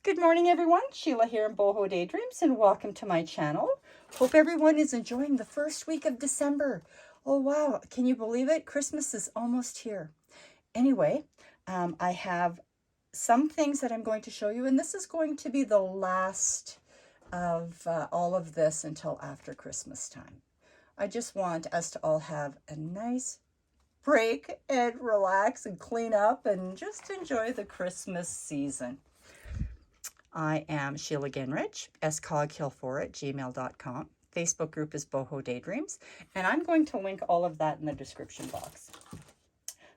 Good morning, everyone. Sheila here in Boho Daydreams, and welcome to my channel. Hope everyone is enjoying the first week of December. Oh, wow. Can you believe it? Christmas is almost here. Anyway, I have some things that I'm going to show you, and this is going to be the last of all of this until after Christmas time. I just want us to all have a nice break and relax and clean up and just enjoy the Christmas season. I am Sheila Ginrich, scoghill4@gmail.com. Facebook group is Boho Daydreams, and I'm going to link all of that in the description box.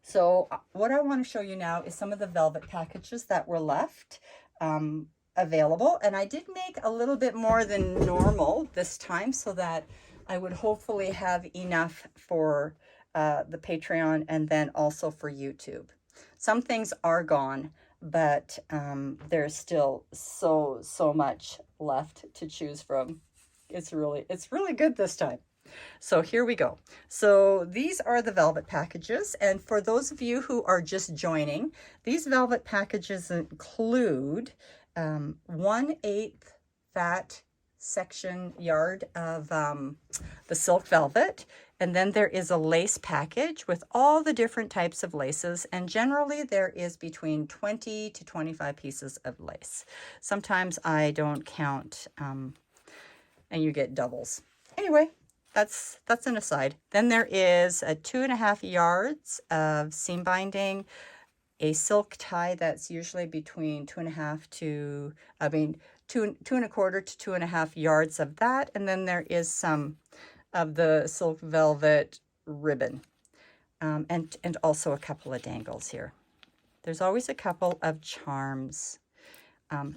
So what I want to show you now is some of the velvet packages that were left available, and I did make a little bit more than normal this time so that I would hopefully have enough for the Patreon and then also for YouTube. Some things are gone, but there's still so much left to choose from. It's really good this time. So here we go. So these are the velvet packages, and for those of you who are just joining, these velvet packages include 1/8 fat section yard of the silk velvet, and then there is a lace package with all the different types of laces, and generally there is between 20 to 25 pieces of lace. Sometimes I don't count, and you get doubles. Anyway, that's an aside. Then there is a 2.5 yards of seam binding, a silk tie that's usually between 2.25 to, 2.25 to 2.5 yards of that, and then there is some of the silk velvet ribbon, and also a couple of dangles here. There's always a couple of charms.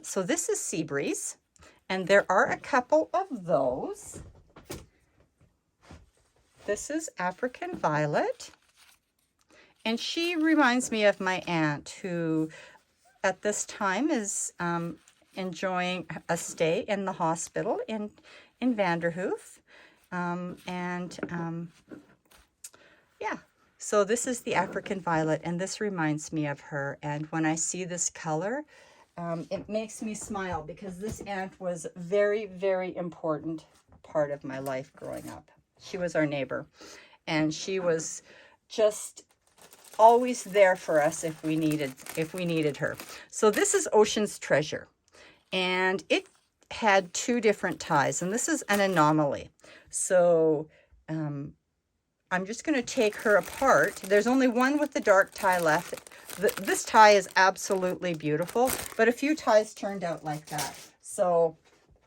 So this is Sea Breeze, and there are a couple of those. This is African Violet, and she reminds me of my aunt, who at this time is enjoying a stay in the hospital in Vanderhoof. Yeah, so this is the African Violet, and this reminds me of her. And when I see this color, it makes me smile, because this aunt was a very important part of my life growing up. She was our neighbor, and she was just always there for us if we needed her. So this is Ocean's Treasure, and it had 2 different ties, and this is an anomaly. So I'm just going to take her apart. There's only one with the dark tie left. This tie is absolutely beautiful, but a few ties turned out like that. So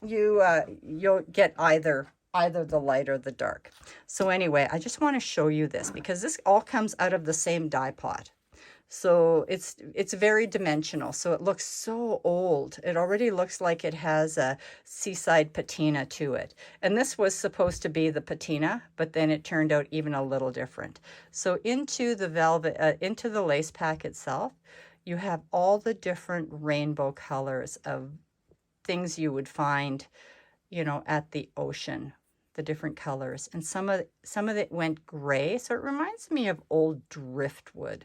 you'll get either the light or the dark. So anyway, I just want to show you this, because this all comes out of the same dye pot. So it's very dimensional. So it looks so old. It already looks like it has a seaside patina to it. And this was supposed to be the patina, but then it turned out even a little different. So into the velvet, into the lace pack itself, you have all the different rainbow colors of things you would find, at the ocean, the different colors. And some of it went gray, so it reminds me of old driftwood.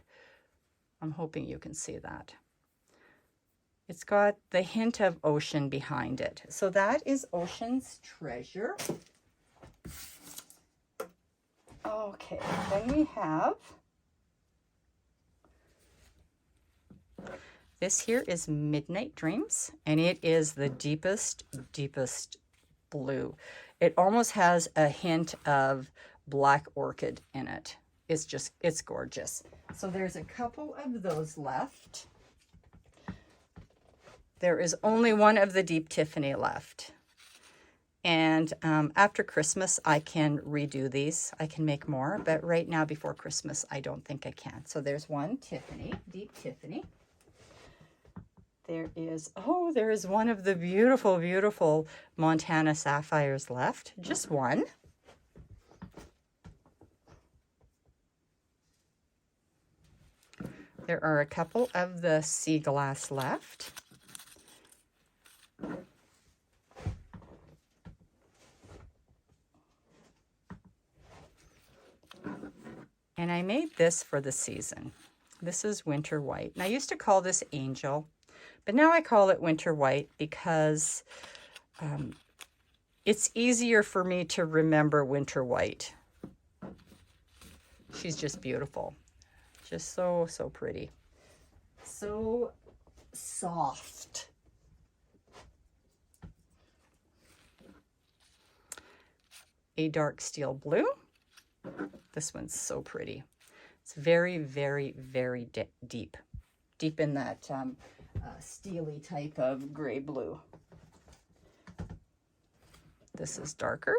I'm hoping you can see that. It's got the hint of ocean behind it. So that is Ocean's Treasure. Okay, then we have, this here is Midnight Dreams, and it is the deepest blue. It almost has a hint of black orchid in it. It's gorgeous. So there's a couple of those left. There is only one of the Deep Tiffany left. And after Christmas, I can redo these. I can make more, but right now before Christmas, I don't think I can. So there's one Tiffany, Deep Tiffany. There is one of the beautiful Montana Sapphires left. Just one. There are a couple of the Sea Glass left. And I made this for the season. This is Winter White. And I used to call this Angel, But now I call it winter white because it's easier for me to remember winter white. She's just beautiful. Just so, so pretty. So soft. A dark steel blue. This one's so pretty. It's very, very, very deep. Deep in that steely type of gray blue. This is darker.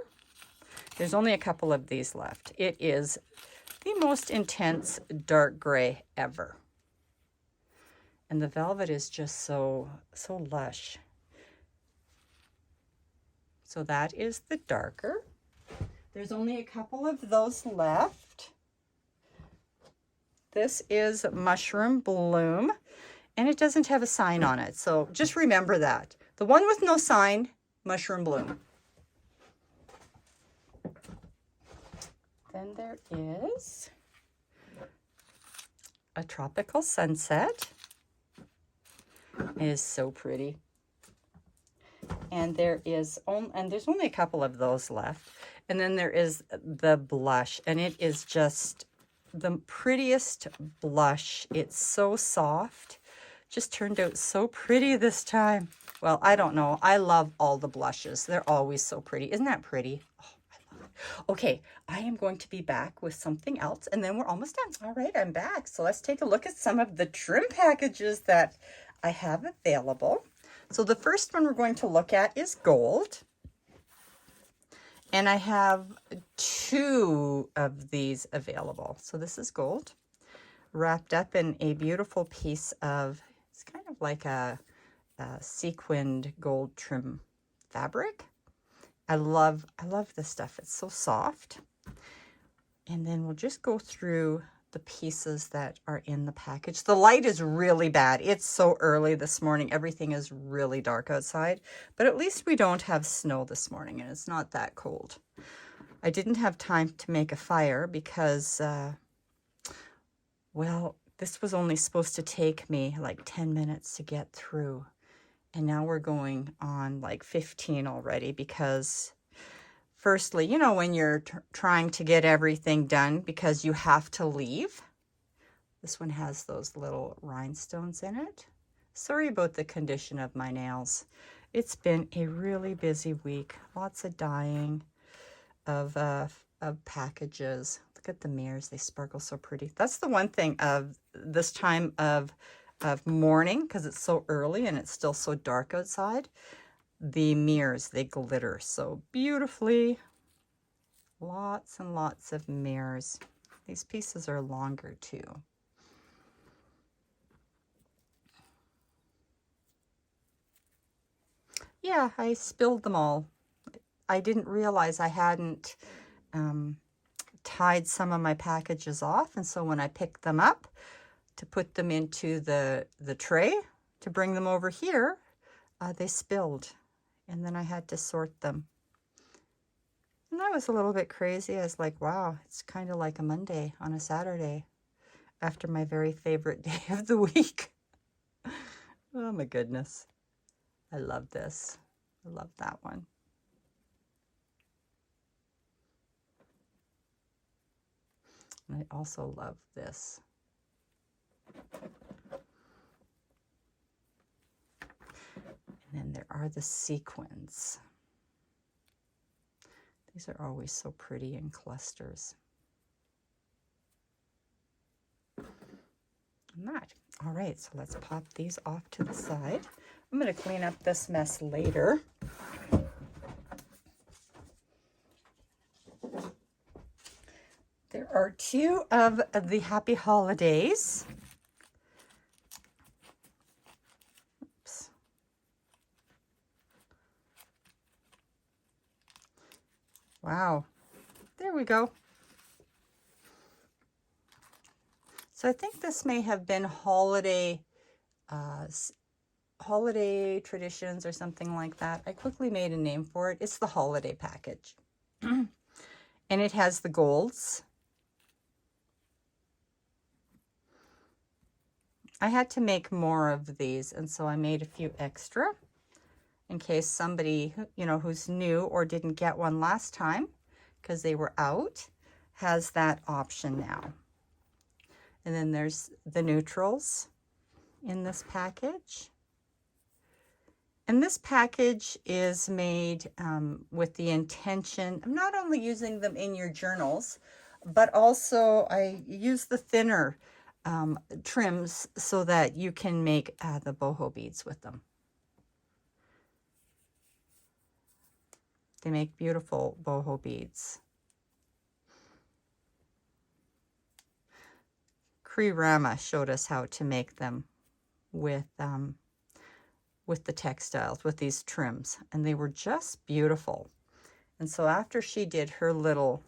There's only a couple of these left. It is the most intense dark gray ever. And the velvet is just so lush. So that is the darker. There's only a couple of those left. This is Mushroom Bloom, and it doesn't have a sign on it. So just remember that. The one with no sign, Mushroom Bloom. Then there is a Tropical Sunset. It is so pretty. And there's only a couple of those left. And then there is the blush, and it is just the prettiest blush. It's so soft. Just turned out so pretty this time. Well, I don't know. I love all the blushes. They're always so pretty. Isn't that pretty? Oh, I love it. Okay, I am going to be back with something else, and then we're almost done. All right, I'm back. So let's take a look at some of the trim packages that I have available. So the first one we're going to look at is gold. And I have 2 of these available. So this is gold, wrapped up in a beautiful piece of, it's kind of like a sequined gold trim fabric. I love this stuff. It's so soft. And then we'll just go through the pieces that are in the package. The light is really bad. It's so early this morning. Everything is really dark outside, but at least we don't have snow this morning and it's not that cold. I didn't have time to make a fire because, well, this was only supposed to take me like 10 minutes to get through. And now we're going on like 15 already because firstly, you know, when you're trying to get everything done because you have to leave. This one has those little rhinestones in it. Sorry about the condition of my nails. It's been a really busy week. Lots of dyeing of packages. Look at the mirrors. They sparkle so pretty. That's the one thing of this time of morning, because it's so early and it's still so dark outside. The mirrors, they glitter so beautifully. Lots and lots of mirrors. These pieces are longer too. Yeah, I spilled them all. I didn't realize I hadn't tied some of my packages off, and so when I picked them up to put them into the tray to bring them over here, they spilled. And then I had to sort them. And that was a little bit crazy. I was like, wow, it's kind of like a Monday on a Saturday after my very favorite day of the week. Oh my goodness. I love this. I love that one. And I also love this. And then there are the sequins. These are always so pretty in clusters. And that. All right, so let's pop these off to the side. I'm going to clean up this mess later. There are 2 of the Happy Holidays. Wow, there we go. So I think this may have been holiday traditions or something like that. I quickly made a name for it. It's the holiday package. And it has the golds. I had to make more of these, and so I made a few extra in case somebody, you know, who's new or didn't get one last time because they were out, has that option now. And then there's the neutrals in this package. And this package is made with the intention of not only using them in your journals, but also I use the thinner trims so that you can make the boho beads with them. They make beautiful boho beads. Kri Rama showed us how to make them with the textiles, with these trims, and they were just beautiful. And so after she did her little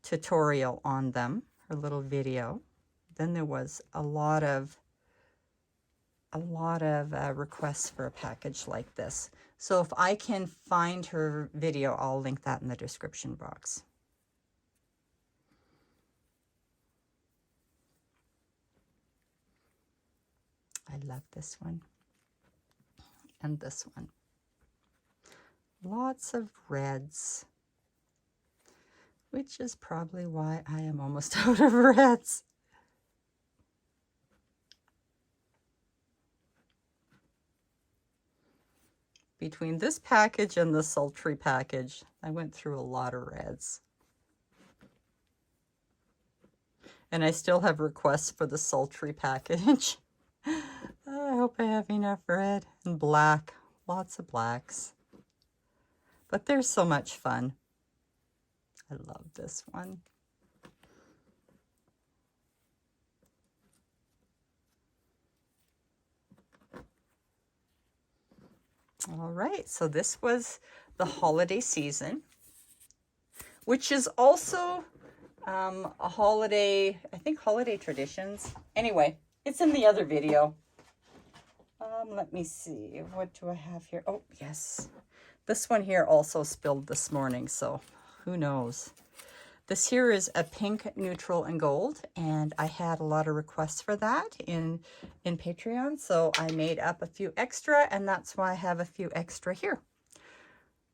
tutorial on them, her little video, then there was a lot of requests for a package like this. So if I can find her video, I'll link that in the description box. I love this one and this one. Lots of reds, which is probably why I am almost out of reds. Between this package and the sultry package, I went through a lot of reds. And I still have requests for the sultry package. I hope I have enough red and black, lots of blacks. But they're so much fun. I love this one. All right, so this was the holiday season, which is also a holiday, I think holiday traditions. Anyway, it's in the other video. Let me see, what do I have here? Oh, yes. This one here also spilled this morning, so who knows? This here is a pink, neutral, and gold, and I had a lot of requests for that in Patreon, so I made up a few extra, and that's why I have a few extra here.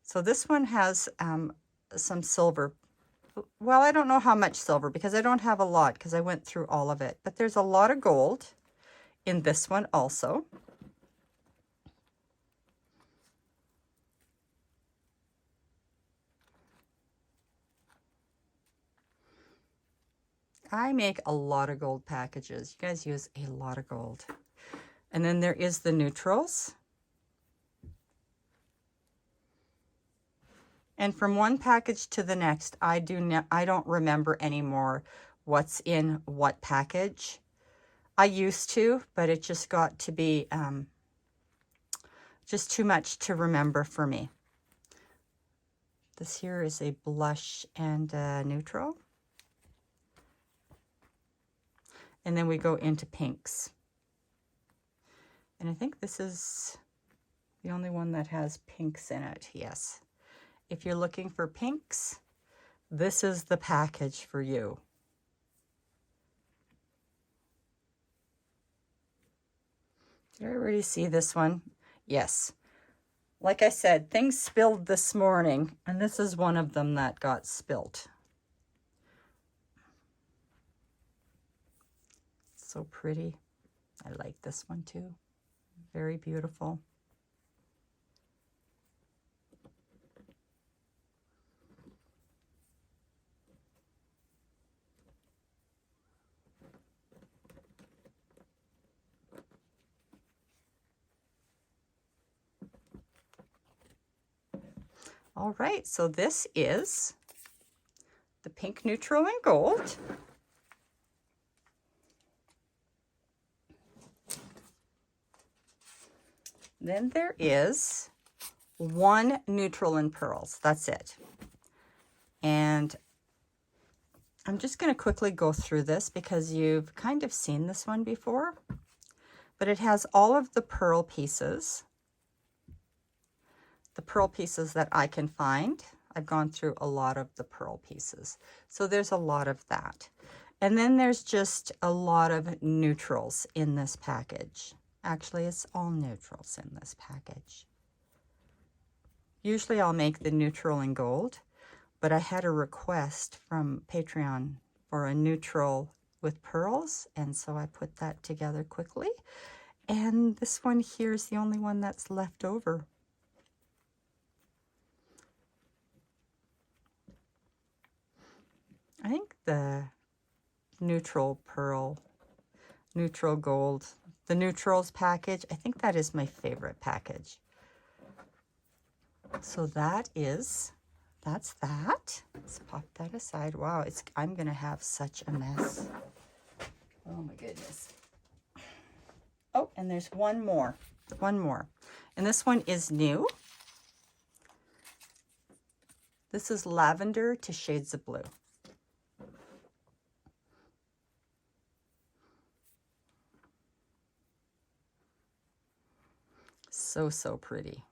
So this one has some silver. Well, I don't know how much silver because I don't have a lot because I went through all of it, but there's a lot of gold in this one also. I make a lot of gold packages. You guys use a lot of gold. And then there is the neutrals. And from one package to the next, I don't remember anymore what's in what package. I used to, but it just got to be just too much to remember for me. This here is a blush and neutral. And then we go into pinks. And I think this is the only one that has pinks in it. Yes. If you're looking for pinks, this is the package for you. Did I already see this one? Yes. Like I said, things spilled this morning, and this is one of them that got spilt. So pretty. I like this one too. Very beautiful. All right, so this is the pink, neutral, and gold. Then there is one neutral and pearls. That's it. And I'm just going to quickly go through this because you've kind of seen this one before. But it has all of the pearl pieces. The pearl pieces that I can find. I've gone through a lot of the pearl pieces. So there's a lot of that. And then there's just a lot of neutrals in this package. Actually, it's all neutrals in this package. Usually I'll make the neutral in gold, but I had a request from Patreon for a neutral with pearls, and so I put that together quickly. And this one here is the only one that's left over. I think the neutral pearl, neutral gold, the neutrals package, I think that is my favorite package. So that's that. Let's pop that aside. Wow, I'm gonna have such a mess. Oh my goodness. Oh, and there's one more. And this one is new. This is Lavender to Shades of Blue. So, so pretty.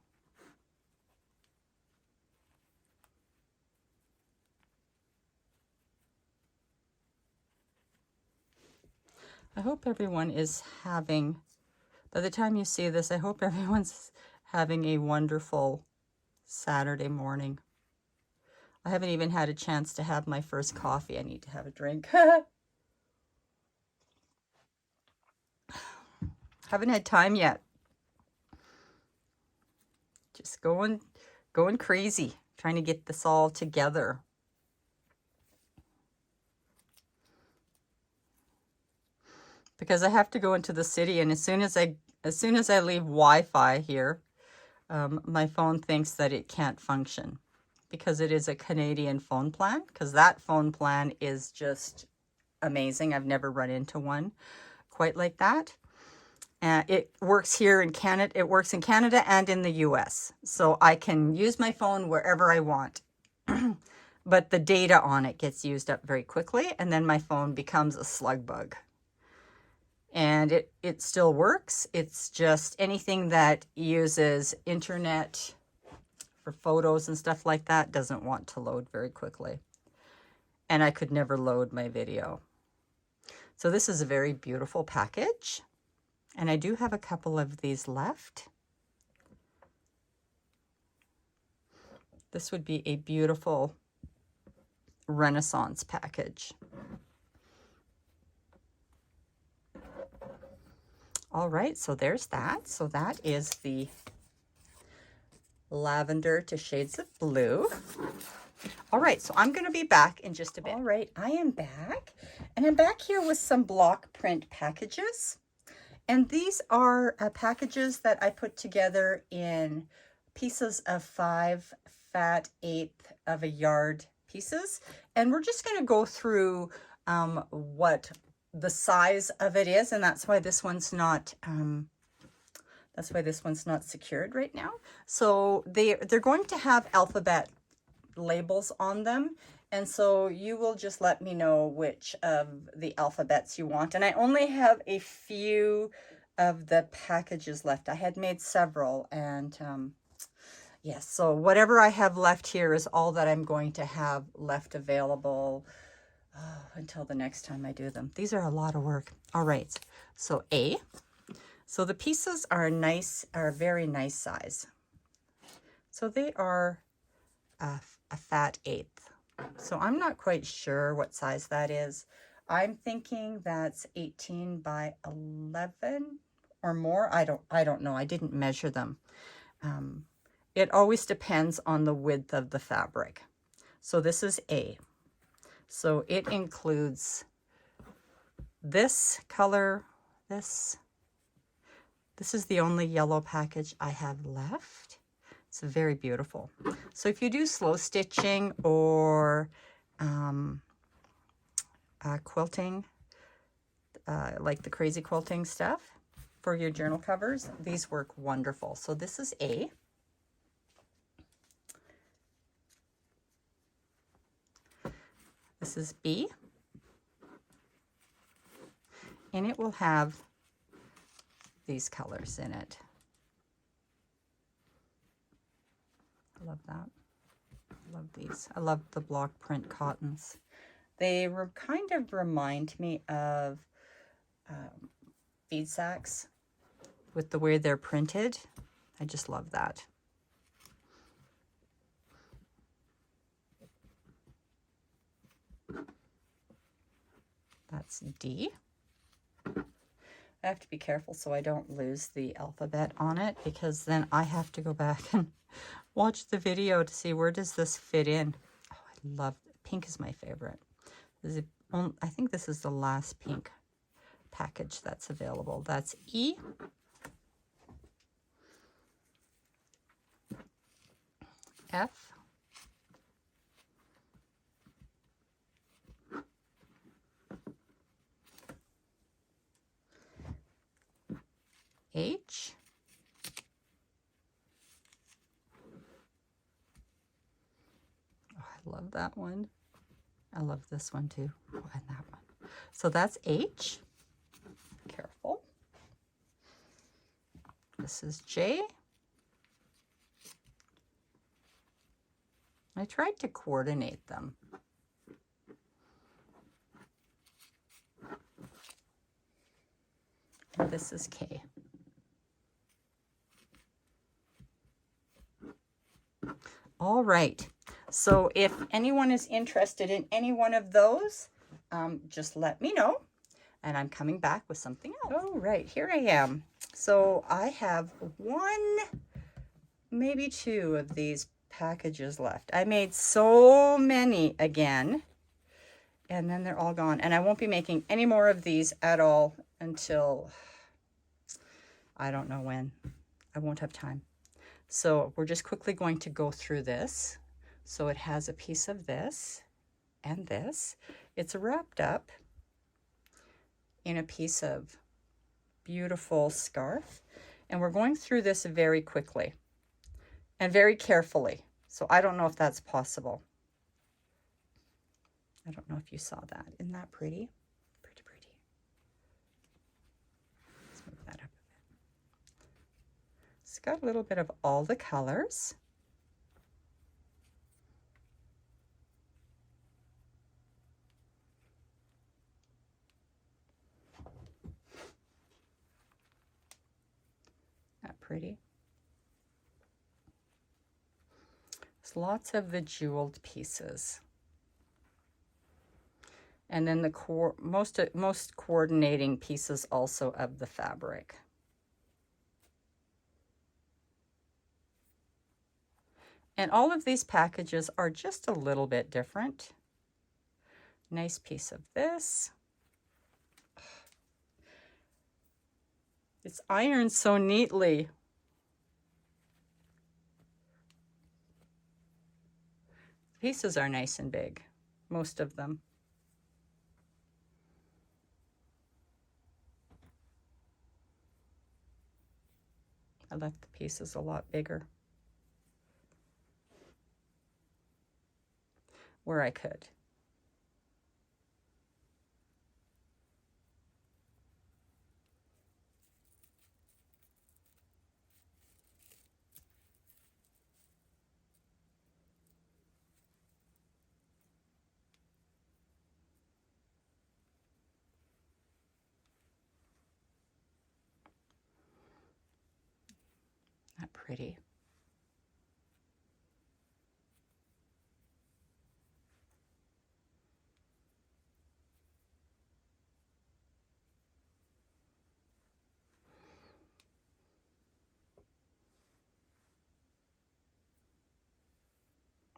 I hope everyone is having, by the time you see this, I hope everyone's having a wonderful Saturday morning. I haven't even had a chance to have my first coffee. I need to have a drink. Haven't had time yet. Just going crazy, trying to get this all together. Because I have to go into the city, and as soon as I leave Wi-Fi here, my phone thinks that it can't function, because it is a Canadian phone plan, because that phone plan is just amazing. I've never run into one quite like that. It works here in Canada. It works in Canada and in the US. So I can use my phone wherever I want. But the data on it gets used up very quickly, and then my phone becomes a slug bug. And it still works. It's just anything that uses internet for photos and stuff like that doesn't want to load very quickly. And I could never load my video. So this is a very beautiful package. And I do have a couple of these left. This would be a beautiful Renaissance package. All right, so there's that. So that is the Lavender to Shades of Blue. All right, so I'm going to be back in just a bit. All right, I am back. And I'm back here with some block print packages. And these are packages that I put together in pieces of 5 fat 1/8 of a yard pieces. And we're just going to go through what the size of it is, and that's why this one's not secured right now. So they're going to have alphabet labels on them, and so you will just let me know which of the alphabets you want. And I only have a few of the packages left. I had made several, and yes, so whatever I have left here is all that I'm going to have left available until the next time I do them. These are a lot of work. All right, so A. So the pieces are a very nice size. So they are a fat 1/8. So I'm not quite sure what size that is. I'm thinking that's 18 by 11 or more. I don't know. I didn't measure them. It always depends on the width of the fabric. So this is A. So it includes this color, this is the only yellow package I have left. It's very beautiful. So if you do slow stitching or quilting, like the crazy quilting stuff for your journal covers, these work wonderful. So this is A. This is B. And it will have these colors in it. I love that. I love these. I love the block print cottons. They kind of remind me of bead sacks with the way they're printed. I just love that. That's D. I have to be careful so I don't lose the alphabet on it, because then I have to go back and watch the video to see where does this fit in. Oh, I love pink is my favorite. This is I think this is the last pink package that's available. That's E. F. H. Oh, I love that one. I love this one too. Oh, and that one. So that's H. Careful. This is J. I tried to coordinate them. And this is K. All right. So if anyone is interested in any one of those, just let me know, and I'm coming back with something else. All right, here I am. So I have one, maybe two of these packages left. I made so many again, and then they're all gone. And I won't be making any more of these at all until I don't know when. I won't have time. So we're just quickly going to go through this. So it has a piece of this and this. It's wrapped up in a piece of beautiful scarf. And we're going through this very quickly and very carefully. So I don't know if that's possible. I don't know if you saw that. Isn't that pretty? Pretty, pretty. Let's move that up a bit. It's got a little bit of all the colors. Not pretty. There's lots of the jeweled pieces. And then the most coordinating pieces also of the fabric. And all of these packages are just a little bit different. Nice piece of this. It's ironed so neatly. Pieces are nice and big, most of them. I left the pieces a lot bigger where I could. Not pretty.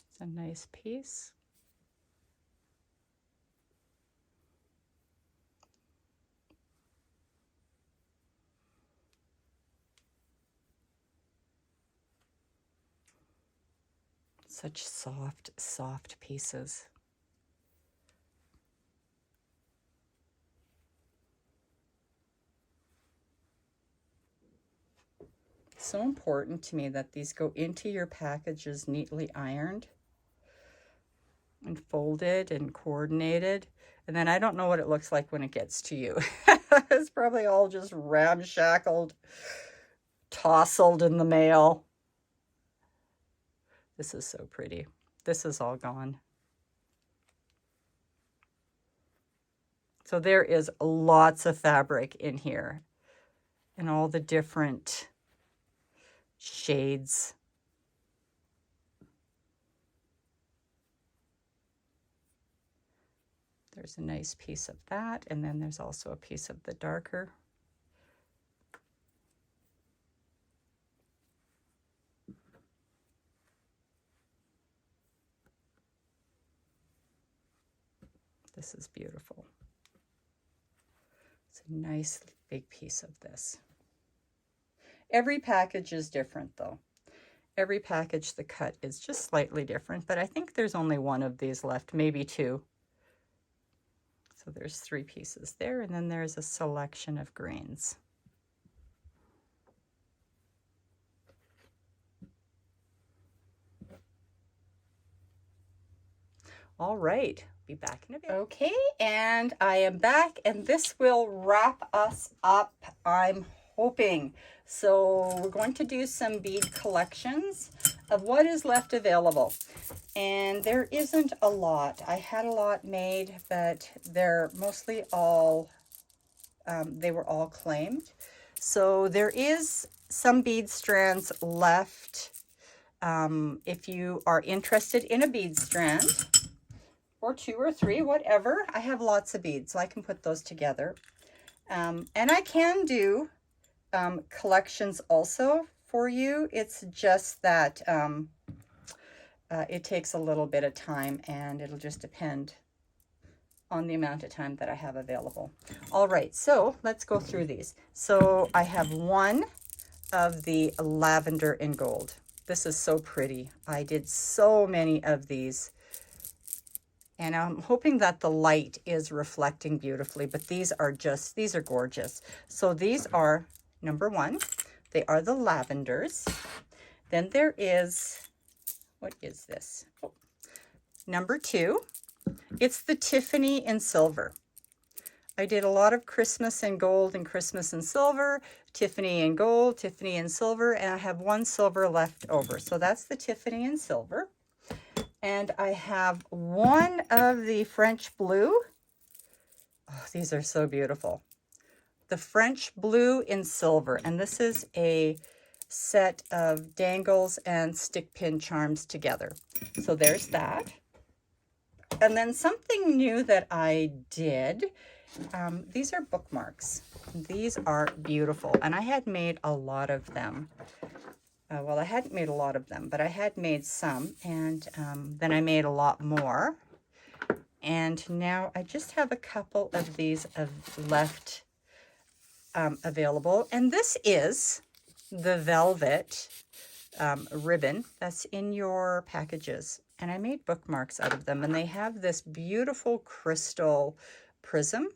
It's a nice piece. Such soft, soft pieces. So important to me that these go into your packages neatly ironed and folded and coordinated. And then I don't know what it looks like when it gets to you. It's probably all just ramshackled, tousled in the mail. This is so pretty. This is all gone. So there is lots of fabric in here and all the different shades. There's a nice piece of that, and then there's also a piece of the darker. This is beautiful. It's a nice big piece of this. Every package is different though. Every package, the cut is just slightly different, but I think there's only one of these left, maybe two. So there's 3 pieces there, and then there's a selection of greens. All right, be back in a bit. Okay, and I am back, and this will wrap us up, I'm hoping. So we're going to do some bead collections of what is left available. And there isn't a lot. I had a lot made, but they're mostly all, they were all claimed. So there is some bead strands left. If you are interested in a bead strand, or 2 or 3, whatever. I have lots of beads, so I can put those together. And I can do collections also for you. It's just that it takes a little bit of time, and it'll just depend on the amount of time that I have available. All right, so let's go through these. So I have one of the lavender in gold. This is so pretty. I did so many of these. And I'm hoping that the light is reflecting beautifully, but these are gorgeous. So these are number 1. They are the lavenders. Then there is, what is this? Oh, number 2. It's the Tiffany in silver. I did a lot of Christmas in gold and Christmas in silver, Tiffany in gold, Tiffany in silver, and I have 1 silver left over. So that's the Tiffany in silver. And I have one of the French blue. Oh, these are so beautiful. The French blue in silver. And this is a set of dangles and stick pin charms together. So there's that. And then something new that I did. These are bookmarks. These are beautiful. And I had made a lot of them. Well, I hadn't made a lot of them, but I had made some, and then I made a lot more. And now I just have a couple of these left available. And this is the velvet ribbon that's in your packages. And I made bookmarks out of them, and they have this beautiful crystal prism.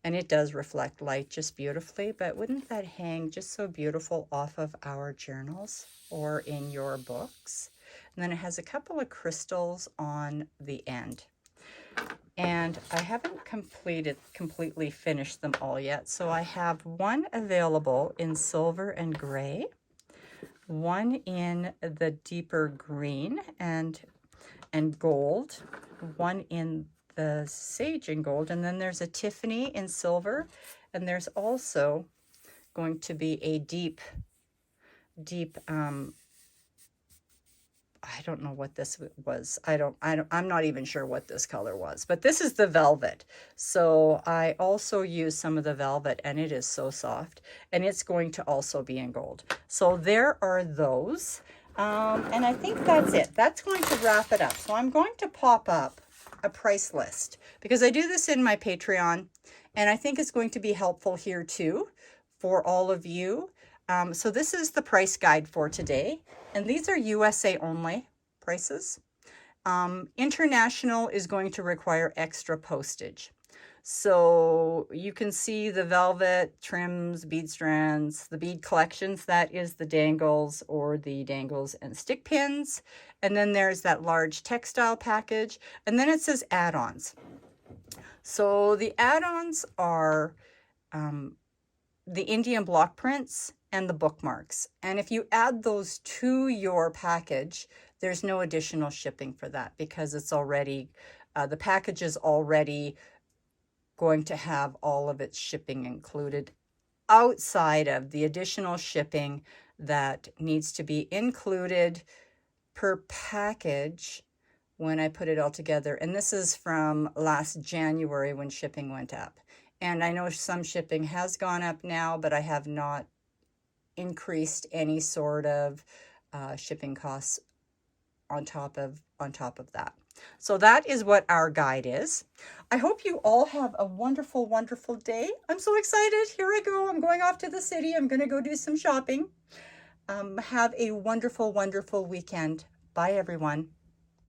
And it does reflect light just beautifully, but wouldn't that hang just so beautiful off of our journals or in your books? And then it has a couple of crystals on the end. And I haven't completely finished them all yet. So I have one available in silver and gray, one in the deeper green and gold, one in the sage in gold, and then there's a Tiffany in silver, and there's also going to be a deep I don't know what this was. I'm not even sure what this color was, but this is the velvet. So I also use some of the velvet, and it is so soft, and it's going to also be in gold. So there are those. And I think that's it. That's going to wrap it up. So I'm going to pop up a price list because I do this in my Patreon, and I think it's going to be helpful here too for all of you. So this is the price guide for today, and these are USA only prices. International is going to require extra postage. So you can see the velvet trims, bead strands, the bead collections, that is the dangles or the dangles and stick pins. And then there's that large textile package. And then it says add-ons. So the add-ons are the Indian block prints and the bookmarks. And if you add those to your package, there's no additional shipping for that because it's already, the package is already going to have all of its shipping included outside of the additional shipping that needs to be included per package when I put it all together. And this is from last January when shipping went up. And I know some shipping has gone up now, but I have not increased any sort of shipping costs on top of that. So that is what our guide is. I hope you all have a wonderful, wonderful day. I'm so excited. Here I go. I'm going off to the city. I'm going to go do some shopping. Have a wonderful, wonderful weekend. Bye, everyone.